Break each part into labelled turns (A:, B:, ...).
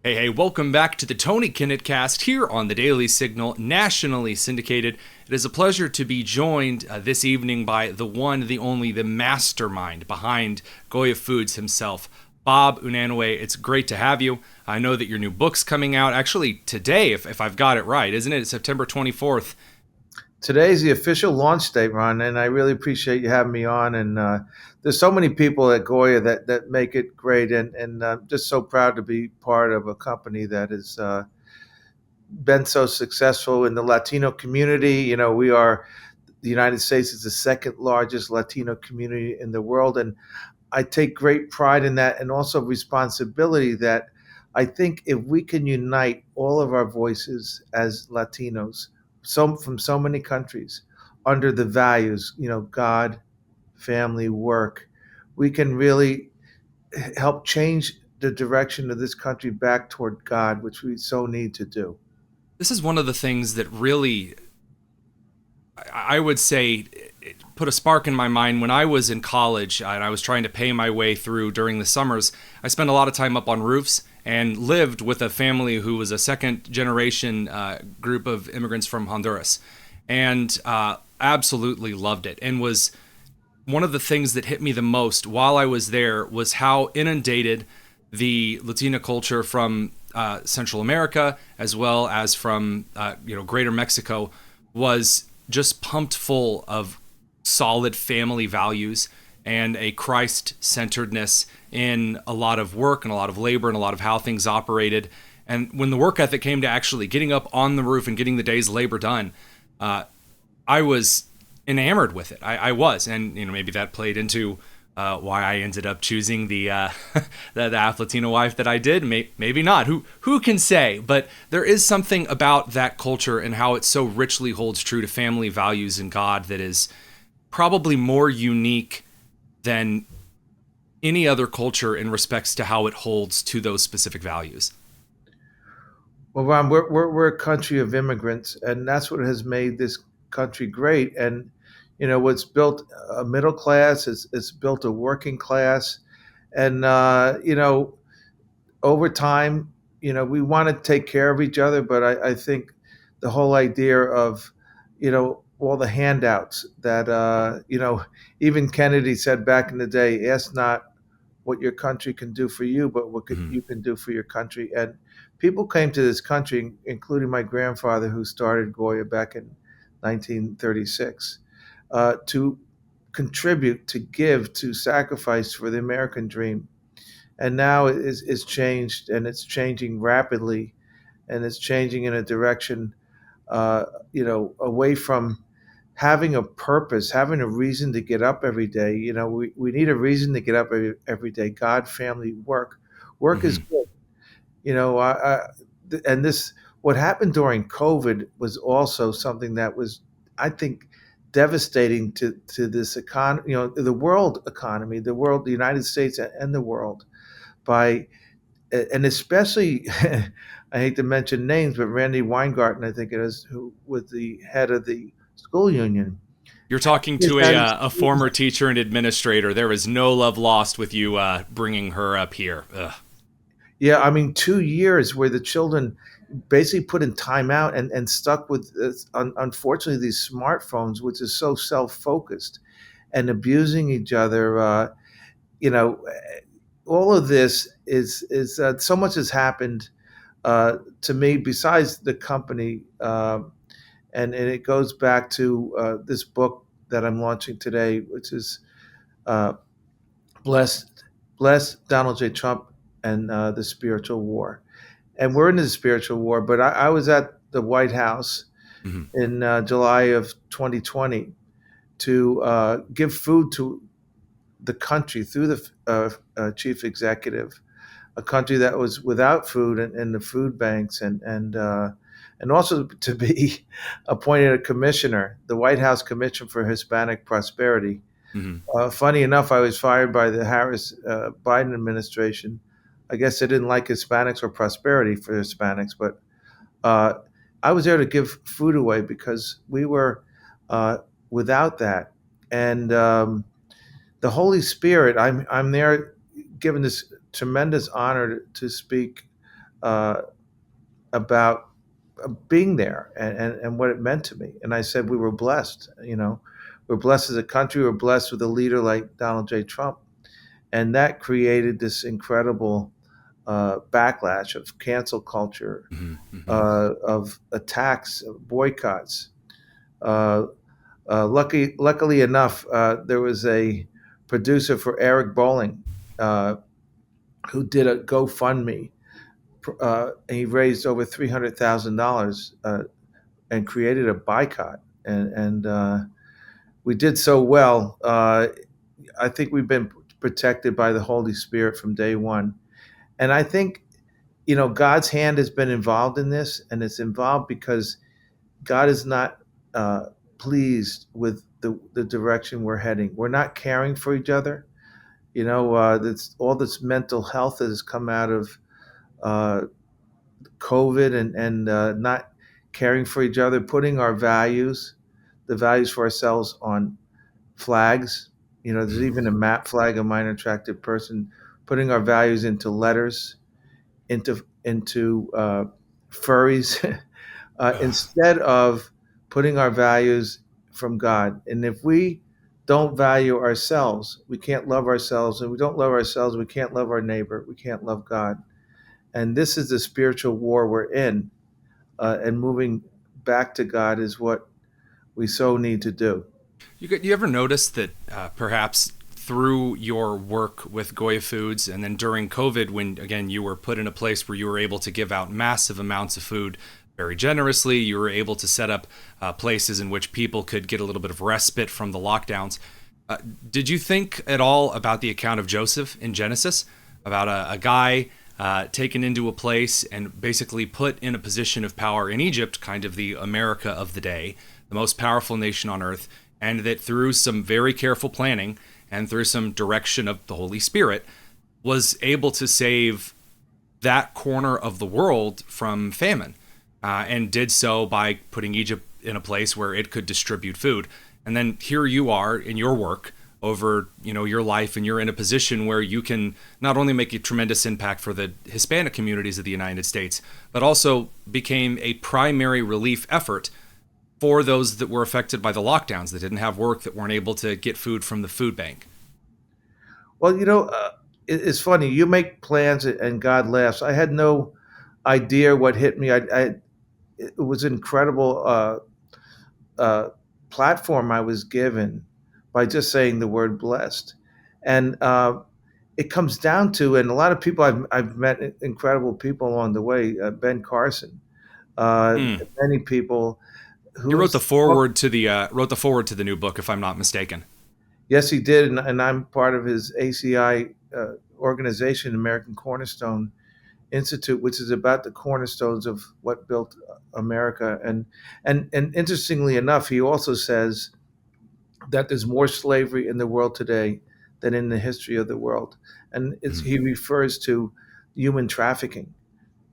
A: Hey, welcome back to the Tony Kinnett Cast here on the Daily Signal, nationally syndicated. It is a pleasure to be joined this evening by the one, the only, the mastermind behind Goya Foods himself, Bob Unanue. It's great to have you. I know that your new book's coming out actually today, if I've got it right, isn't it? It's September 24th.
B: Today's the official launch date, Ron, and I really appreciate you having me on. And there's so many people at Goya that make it great, and just so proud to be part of a company that has been so successful in the Latino community. We are the United States is the second largest Latino community in the world, and I take great pride in that, and also responsibility that I think if we can unite all of our voices as Latinos, from so many countries, under the values, God, family, work, we can really help change the direction of this country back toward God, which we so need to do.
A: This is one of the things that really, I would say, it put a spark in my mind when I was in college and I was trying to pay my way through during the summers. I spent a lot of time up on roofs and lived with a family who was a second generation group of immigrants from Honduras, and absolutely loved it. And was one of the things that hit me the most while I was there was how inundated the Latina culture from Central America, as well as from Greater Mexico, was just pumped full of solid family values and a Christ centeredness in a lot of work and a lot of labor and a lot of how things operated. And when the work ethic came to actually getting up on the roof and getting the day's labor done, I was enamored with it. I was, and maybe that played into why I ended up choosing the Afro-Latino wife that I did. Maybe not. Who can say? But there is something about that culture and how it so richly holds true to family values and God that is probably more unique than any other culture in respects to how it holds to those specific values.
B: Well, Ron, we're a country of immigrants, and that's what has made this country great. And what's built a middle class, it's built a working class, and over time, we want to take care of each other. But I think the whole idea of all the handouts that even Kennedy said back in the day, ask not what your country can do for you, but what
A: Mm-hmm.
B: you can do for your country. And people came to this country, including my grandfather, who started Goya back in 1936, to contribute, to give, to sacrifice for the American dream. And now it's changed, and it's changing rapidly, and it's changing in a direction, away from having a purpose, having a reason to get up every day. We need a reason to get up every day. God, family, work. Work is
A: Mm-hmm.
B: good. And this, what happened during COVID was also something that was, I think, devastating to this economy, the world economy, the United States and the world, by, and especially, I hate to mention names, but Randy Weingarten, I think it is, who was the head of the school union.
A: You're talking
B: He
A: to
B: had
A: a former teacher and administrator. There is no love lost with you bringing her up here. Ugh.
B: Yeah, I mean, 2 years where the children basically put in timeout and stuck with, unfortunately, these smartphones, which is so self focused and abusing each other. You know, all of this is so much has happened to me besides the company, and it goes back to this book that I'm launching today, which is uh, blessed, blessed Donald J. Trump and the spiritual war. And we're in the spiritual war. But I was at the White House
A: Mhm.
B: in July of 2020 to give food to the country through the chief executive, a country that was without food in the food banks, and also to be appointed a commissioner, the White House Commission for Hispanic Prosperity.
A: Mhm.
B: Funny enough, I was fired by the Harris Biden administration. I guess they didn't like Hispanics or prosperity for Hispanics, but uh, I was there to give food away because we were uh, without that. And the Holy Spirit, I'm there given this tremendous honor to speak uh, about being there and what it meant to me. And I said we were blessed. We're blessed as a country. We're blessed with a leader like Donald J. Trump, and that created this incredible backlash of cancel culture,
A: Hmm. Hmm.
B: of attacks, of boycotts. Uh, luckily enough, there was a producer for Eric Bowling uh, who did a GoFundMe. And he raised over $300,000 and created a boycott. And we did so well. I think we've been protected by the Holy Spirit from day one. And I think, God's hand has been involved in this, and it's involved because God is not uh, pleased with the direction we're heading. We're not caring for each other. All this mental health that has come out of uh, COVID and not caring for each other, putting our values, the values for ourselves on flags. There's even a map flag, a minor attractive person, putting our values into letters, into furries, instead of putting our values from God. And if we don't value ourselves, we can't love ourselves. And we don't love ourselves, we can't love our neighbor. We can't love God. And this is the spiritual war we're in. And moving back to God is what we so need to do.
A: You ever notice that perhaps through your work with Goya Foods and then during COVID, when again you were put in a place where you were able to give out massive amounts of food very generously, you were able to set up places in which people could get a little bit of respite from the lockdowns. Did you think at all about the account of Joseph in Genesis, about a guy taken into a place and basically put in a position of power in Egypt, kind of the America of the day, the most powerful nation on earth, and that through some very careful planning and through some direction of the Holy Spirit was able to save that corner of the world from famine, and did so by putting Egypt in a place where it could distribute food. And then here you are in your work over your life, and you're in a position where you can not only make a tremendous impact for the Hispanic communities of the United States, but also became a primary relief effort for those that were affected by the lockdowns, that didn't have work, that weren't able to get food from the food bank.
B: Well, it's funny. You make plans and God laughs. I had no idea what hit me. It was incredible uh, platform I was given by just saying the word blessed. And it comes down to, and a lot of people I've met incredible people along the way. Ben Carson, uh,
A: Mm.
B: many people
A: He
B: who have
A: wrote the forward to the new book, if I'm not mistaken.
B: yes, he did, and I'm part of his ACI organization, American Cornerstone Institute, which is about the cornerstones of what built America. And interestingly enough, he also says that there's more slavery in the world today than in the history of the world, and
A: Mm.
B: he refers to human trafficking.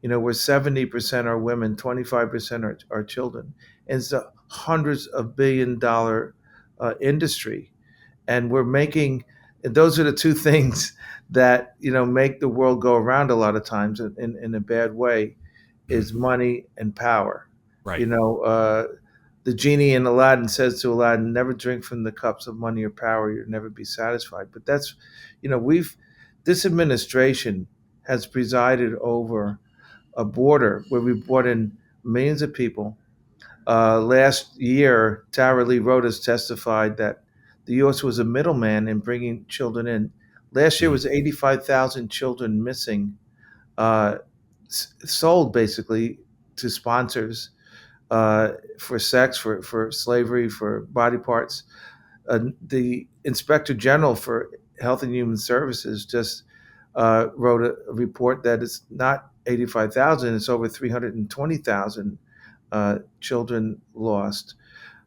B: Where 70% are women, 25% are children, and it's a hundreds of billion-dollar industry, and we're making. And those are the two things that make the world go around a lot of times in a bad way,
A: Mm.
B: is money and power. You
A: Right.
B: know, uh, the genie in Aladdin says to Aladdin, "Never drink from the cups of money or power; you'll never be satisfied." But that's, we've this administration has presided over a border where we brought in millions of people. Last year, Tara Lee Rodas testified that the U.S. was a middleman in bringing children in. Last year
A: Mm.
B: was 85,000 children missing, uh, sold basically to sponsors for sex, for slavery, for body parts. The Inspector General for Health and Human Services just wrote a report that it's not 85,000, it's over 320,000 children lost.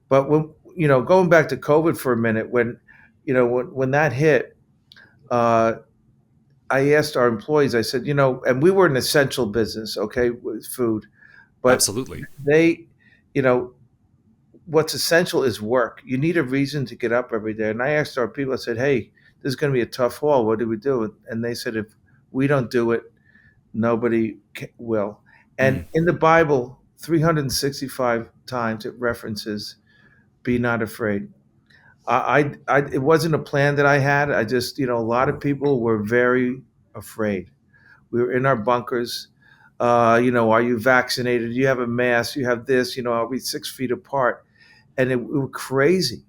B: But going back to COVID for a minute, when that hit, uh, I asked our employees. I said, and we were an essential business, okay, with food, but
A: Absolutely.
B: they, you know, what's essential is work. You need a reason to get up every day. And I asked our people. I said, "Hey, this is going to be a tough fall. What do we do?" And they said, "If we don't do it, will.
A: Mm.
B: And in the Bible, 365 times it references "Be not afraid." It wasn't a plan that I had. I just, a lot of people were very afraid. We were in our bunkers. Are you vaccinated? You have a mask. You have this. Are we 6 feet apart? And it was crazy.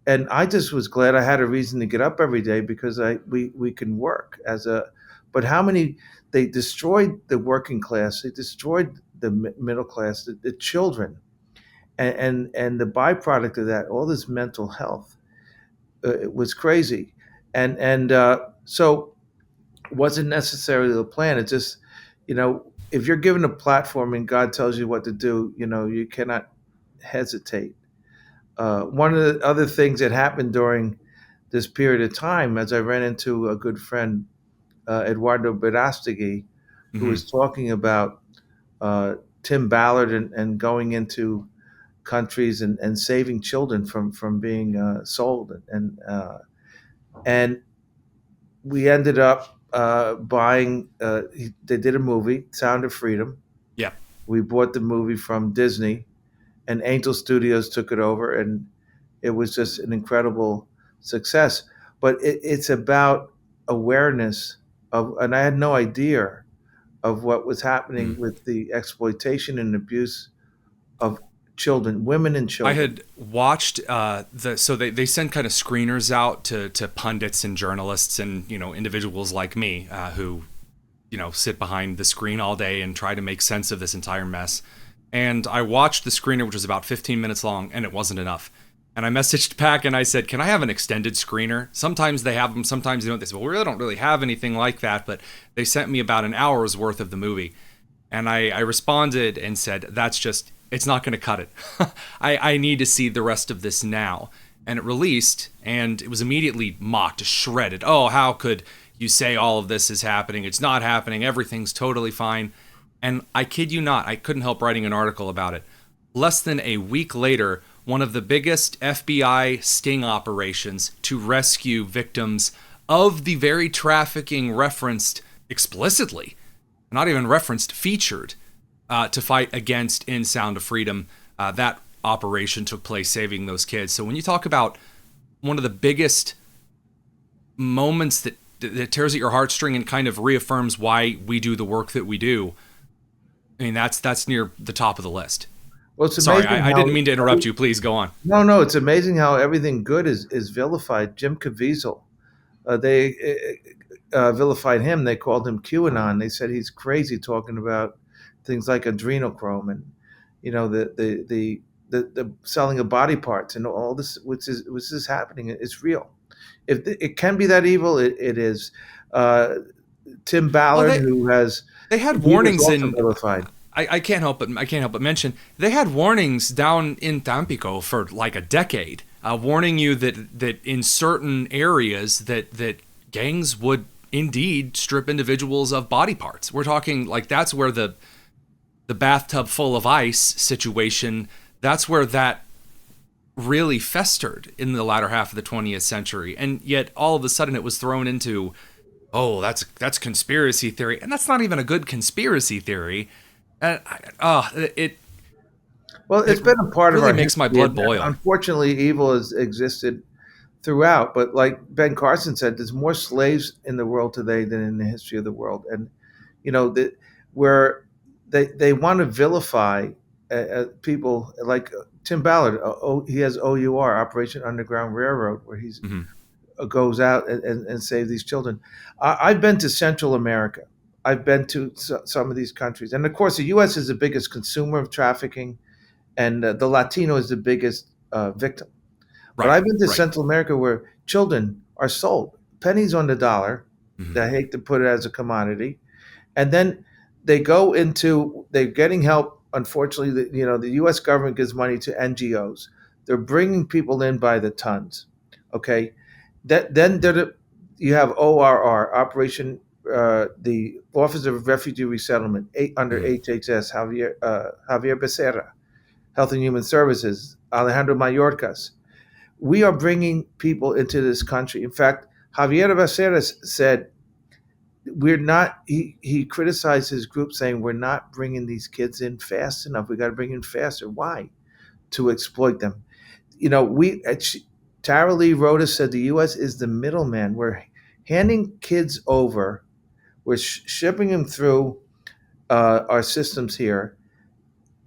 B: And I just was glad I had a reason to get up every day because we can work as a. But how many they destroyed the working class? They destroyed the middle class, the children, and the byproduct of that, all this mental health, it was crazy, and so wasn't necessarily the plan. It just, if you're given a platform and God tells you what to do, you cannot hesitate. One of the other things that happened during this period of time, as I ran into a good friend, Eduardo Berastegui, who
A: Hmm.
B: was talking about Tim Ballard and going into countries and saving children from being sold and we ended up buying. They did a movie, Sound of Freedom.
A: Yeah.
B: We bought the movie from Disney, and Angel Studios took it over, and it was just an incredible success. But it's about awareness of, and I had no idea of what was happening
A: Mm.
B: with the exploitation and abuse of children, women and
A: I
B: children.
A: had watched so they send kind of screeners out to pundits and journalists and individuals like me who sit behind the screen all day and try to make sense of this entire mess. And I watched the screener, which was about 15 minutes long, and it wasn't enough. And I messaged back and I said, "Can I have an extended screener?" Sometimes they have them, sometimes they don't. They said, "Well, we really don't really have anything like that," but they sent me about an hour's worth of the movie. And I responded and said, it's not going to cut it. I need to see the rest of this now. And it released, and it was immediately mocked, shredded. Oh, how could you say all of this is happening? It's not happening. Everything's totally fine. And I kid you not, I couldn't help writing an article about it. Less than a week later, one of the biggest FBI sting operations to rescue victims of the very trafficking referenced explicitly, not even referenced, featured to fight against in Sound of Freedom. That operation took place, saving those kids. So when you talk about one of the biggest moments that tears at your heartstring and kind of reaffirms why we do the work that we do, I mean that's near the top of the list.
B: Well, it's
A: Sorry,
B: amazing
A: I
B: how
A: didn't mean to interrupt you. Please go on.
B: no, it's amazing how everything good is vilified. Jim Caviezel, they vilified him. They called him QAnon. They said he's crazy talking about things like adrenochrome and the selling of body parts and all this, which is happening. It's real. If it can be that evil, it is. Uh, Tim
A: Well,
B: Ballard, who has
A: they had
B: he was
A: warnings
B: also
A: in.
B: vilified.
A: I can't help but mention they had warnings down in Tampico for like a decade, warning you that in certain areas that gangs would indeed strip individuals of body parts. We're talking like that's where the bathtub full of ice situation. That's where that really festered in the latter half of the 20th century, and yet all of a sudden it was thrown into, oh, that's conspiracy theory, and that's not even a good conspiracy theory. And it
B: Well, it's
A: it
B: been a part of
A: really
B: our
A: makes my
B: history,
A: blood
B: and
A: boil.
B: unfortunately, evil has existed throughout. But like Ben Carson said, there's more slaves in the world today than in the history of the world, and that where they want to vilify people like Tim Ballard. He has OUR, Operation Underground Railroad, where he's
A: Hmm.
B: goes out and save these children. I've been to Central America. I've been to some of these countries, and of course, the U.S. is the biggest consumer of trafficking, and the Latino is the biggest victim. But
A: Right,
B: I've been to
A: right.
B: Central America where children are sold pennies on the dollar.
A: Hmm.
B: I hate to put it as a commodity, and then they're getting help. Unfortunately, the U.S. government gives money to NGOs. They're bringing people in by the tons. Okay, you have ORR, Operation the Office of Refugee Resettlement, under
A: Hmm.
B: HHS, Javier Becerra, Health and Human Services, Alejandro Mayorkas. We are bringing people into this country. In fact, Javier Becerra said we're not. He criticized his group, saying we're not bringing these kids in fast enough. We got to bring in faster. Why? To exploit them. We Tara Lee Rhoda said the U.S. is the middleman. We're handing kids over. We're shipping them through our systems here,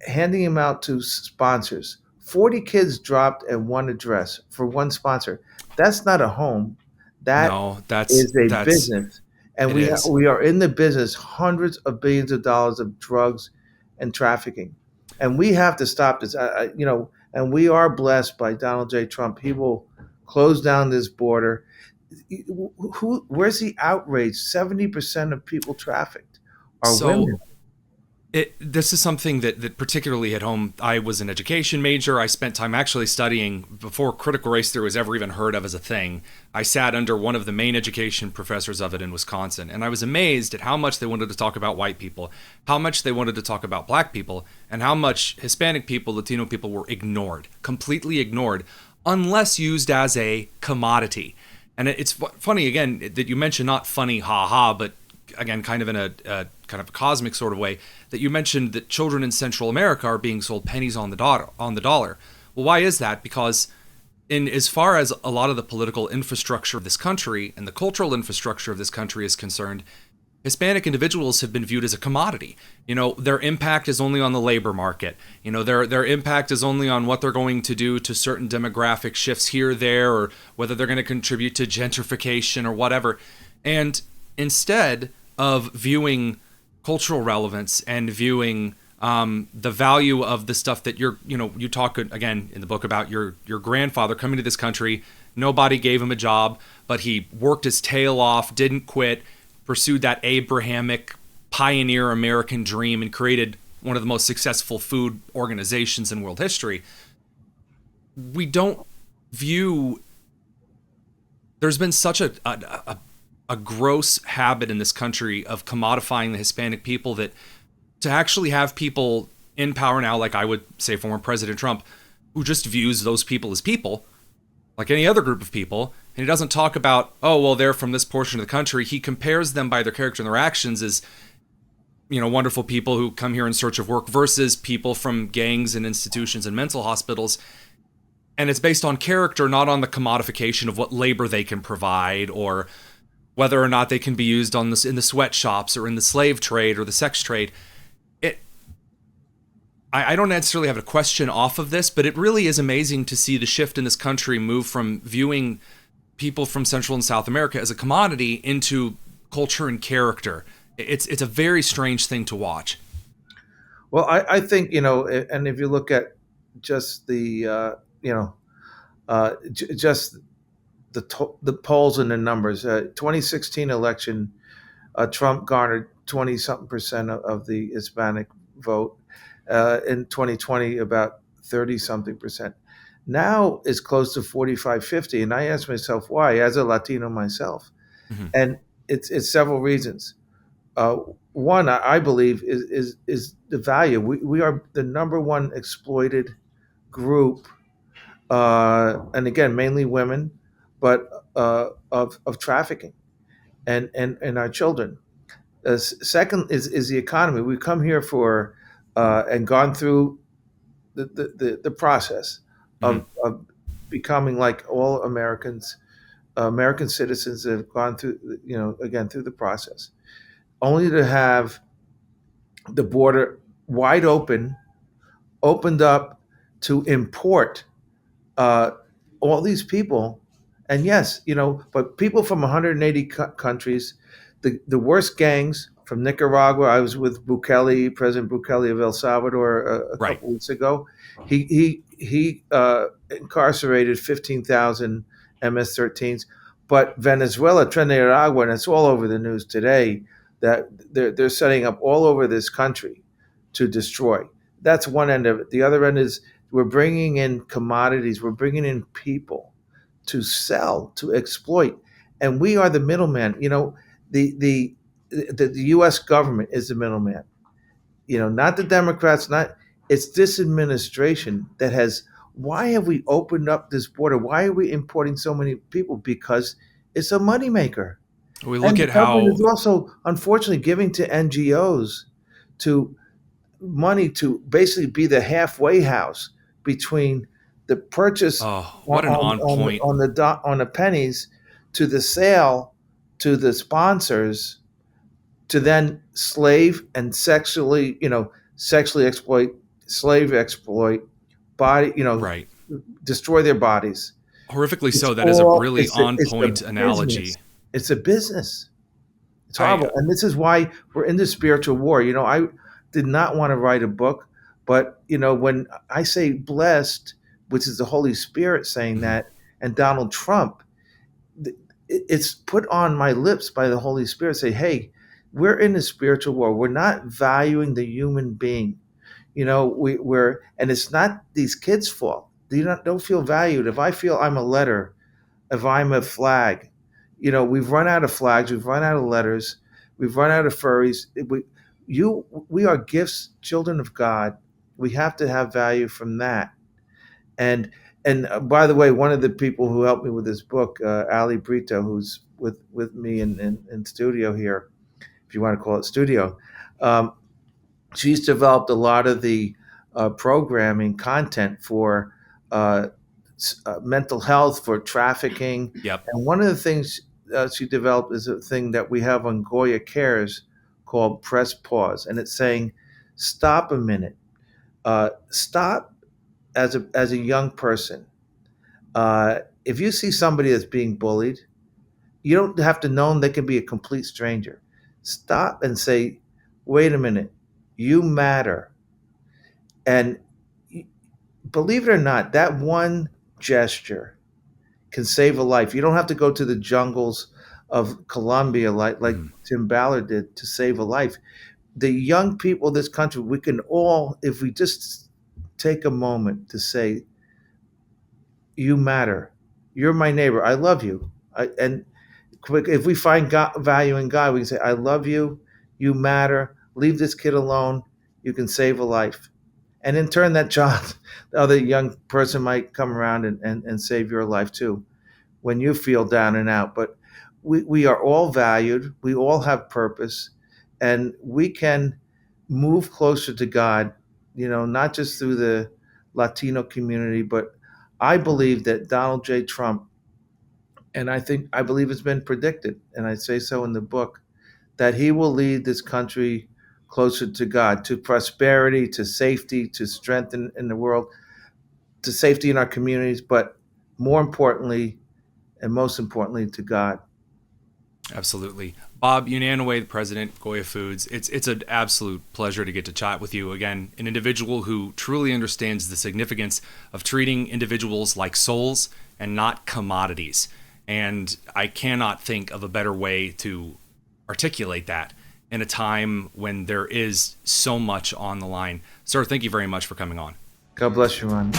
B: handing them out to sponsors. 40 kids dropped at one address for one sponsor. That's not a home. That
A: No, that's
B: is a
A: that's
B: business. And
A: it is.
B: we are in the business hundreds of billions of dollars of drugs and trafficking. And we have to stop this. And we are blessed by Donald J. Trump. He will close down this border. Where's the outrage? 70% of people trafficked are
A: So
B: women.
A: this is something that particularly hit home. I was an education major. I spent time actually studying before critical race theory was ever even heard of as a thing. I sat under one of the main education professors of it in Wisconsin, and I was amazed at how much they wanted to talk about white people, how much they wanted to talk about black people, and how much Hispanic people, Latino people were ignored, completely ignored, unless used as a commodity. And it's funny, again, that you mentioned not funny, ha ha, but again, kind of in a kind of a cosmic sort of way, that you mentioned that children in Central America are being sold pennies on the dollar. Well, why is that? Because in as far as a lot of the political infrastructure of this country and the cultural infrastructure of this country is concerned, Hispanic individuals have been viewed as a commodity. Their impact is only on the labor market. Their impact is only on what they're going to do to certain demographic shifts here, there, or whether they're going to contribute to gentrification or whatever. And instead of viewing cultural relevance and viewing the value of the stuff that you talk again in the book about your grandfather coming to this country. Nobody gave him a job, but he worked his tail off, didn't quit, pursued that Abrahamic pioneer American dream, and created one of the most successful food organizations in world history. We don't view. There's been such a gross habit in this country of commodifying the Hispanic people that to actually have people in power now, like I would say former President Trump, who just views those people as people, like any other group of people, and he doesn't talk about, oh, well, they're from this portion of the country. He compares them by their character and their actions as, wonderful people who come here in search of work versus people from gangs and institutions and mental hospitals. And it's based on character, not on the commodification of what labor they can provide or whether or not they can be used on this in the sweatshops or in the slave trade or the sex trade. I don't necessarily have a question off of this, but it really is amazing to see the shift in this country move from viewing people from Central and South America as a commodity into culture and character. It's a very strange thing to watch.
B: Well, I think, and if you look at just just the polls and the numbers, 2016 election, Trump garnered 20 something percent of the Hispanic vote. In 2020, about 30 something percent. Now it's close to 45, 50. And I ask myself why, as a Latino myself.
A: Mm-hmm.
B: And it's several reasons. Uh, One, I believe, is the value. We are the number one exploited group, and again, mainly women, but of trafficking and our children. Second is the economy. We come here for and gone through the process
A: Mm-hmm.
B: of becoming like all Americans, American citizens that have gone through, again, through the process, only to have the border wide opened up to import uh, all these people. And yes, but people from 180 countries, the worst gangs from Nicaragua. I was with Bukele, President Bukele of El Salvador, a
A: Right.
B: couple weeks ago. He incarcerated 15,000 MS-13s. But Venezuela, Trinidad, and it's all over the news today that they're setting up all over this country to destroy. That's one end of it. The other end is we're bringing in commodities. We're bringing in people to sell, to exploit, and we are the middleman. The U.S. government is the middleman. Not the Democrats. Not It's this administration that has. Why have we opened up this border? Why are we importing so many people? Because it's a moneymaker.
A: We look
B: And the
A: at
B: government
A: how,
B: is also, unfortunately, giving to NGOs to money to basically be the halfway house between the purchase
A: oh, what an on point.
B: on the pennies to the sale to the sponsors to then slave and sexually, sexually exploit, slave exploit, body,
A: Right.
B: destroy their bodies.
A: Horrifically
B: It's
A: so. That is a
B: all
A: really on
B: it's a
A: point
B: business.
A: analogy.
B: It's a business. It's
A: I,
B: horrible. And this is why we're in this spiritual war. I did not want to write a book, but when I say blessed, which is the Holy Spirit saying
A: mhm,
B: that, and Donald Trump, it's put on my lips by the Holy Spirit say, hey, we're in a spiritual war. We're not valuing the human being. We're and it's not these kids' fault. Don't feel valued. If I feel I'm a letter, if I'm a flag, we've run out of flags, we've run out of letters, we've run out of furries. We are gifts, children of God. We have to have value from that. And by the way, one of the people who helped me with this book, Ali Brito, who's with me in studio here, if you want to call it studio, um, she's developed a lot of the programming content for mental health, for trafficking.
A: yep.
B: And one of the things she developed is a thing that we have on Goya Cares called Press Pause. And it's saying, stop a minute. Stop as a young person. If you see somebody that's being bullied, you don't have to know them. They can be a complete stranger. Stop and say, wait a minute, you matter. And believe it or not, that one gesture can save a life. You don't have to go to the jungles of Colombia like
A: Mhm.
B: Tim Ballard did to save a life. The young people of this country, we can all, if we just take a moment to say, you matter. You're my neighbor. I love you. And if we find value in God, we can say, I love you. You matter. Leave this kid alone. You can save a life. And in turn, that child, the other young person might come around and save your life too when you feel down and out. But we are all valued. We all have purpose. And we can move closer to God, not just through the Latino community, but I believe that Donald J. Trump, and I believe it's been predicted, and I say so in the book, that he will lead this country closer to God, to prosperity, to safety, to strength in the world, to safety in our communities, but more importantly, and most importantly, to God.
A: Absolutely. Bob Unanue, the president, Goya Foods. It's an absolute pleasure to get to chat with you again. An individual who truly understands the significance of treating individuals like souls and not commodities. And I cannot think of a better way to articulate that in a time when there is so much on the line. Sir, thank you very much for coming on.
B: God bless you, Ron.